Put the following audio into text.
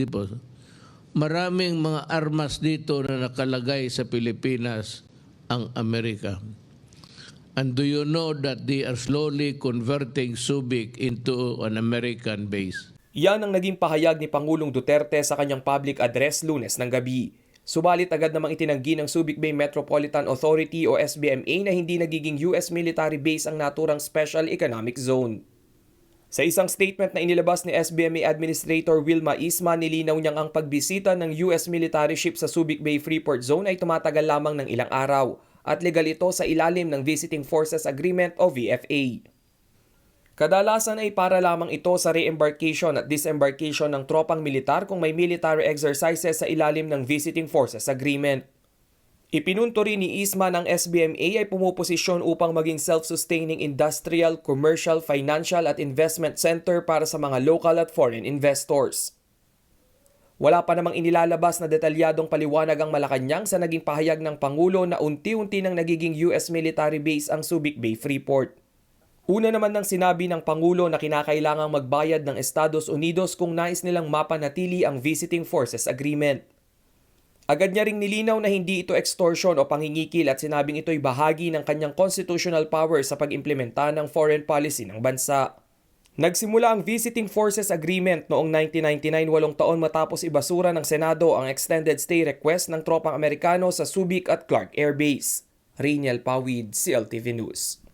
po, maraming mga armas dito na nakalagay sa Pilipinas ang Amerika. And do you know that they are slowly converting Subic into an American base? Yan ang naging pahayag ni Pangulong Duterte sa kanyang public address Lunes ng gabi. Subalit agad namang itinanggi ng Subic Bay Metropolitan Authority o SBMA na hindi nagiging US military base ang naturang Special Economic Zone. Sa isang statement na inilabas ni SBMA Administrator Wilma Isma, nilinaw niyang ang pagbisita ng US military ship sa Subic Bay Freeport Zone ay tumatagal lamang ng ilang araw at legal ito sa ilalim ng Visiting Forces Agreement o VFA. Kadalasan ay para lamang ito sa re-embarkation at disembarkation ng tropang militar kung may military exercises sa ilalim ng Visiting Forces Agreement. Ipinunto rin ni Isma ng SBMA ay pumuposisyon upang maging self-sustaining industrial, commercial, financial at investment center para sa mga local at foreign investors. Wala pa namang inilalabas na detalyadong paliwanag ang Malacanang sa naging pahayag ng Pangulo na unti-unti nang nagiging US military base ang Subic Bay Freeport. Una naman nang sinabi ng Pangulo na kinakailangang magbayad ng Estados Unidos kung nais nilang mapanatili ang Visiting Forces Agreement. Agad niya ring nilinaw na hindi ito extortion o pangingikil at sinabing ito'y bahagi ng kanyang constitutional power sa pag-implementa ng foreign policy ng bansa. Nagsimula ang Visiting Forces Agreement noong 1999, 8 taon matapos ibasura ng Senado ang extended stay request ng tropang Amerikano sa Subic at Clark Air Base. Rainiel Pawid, CLTV News.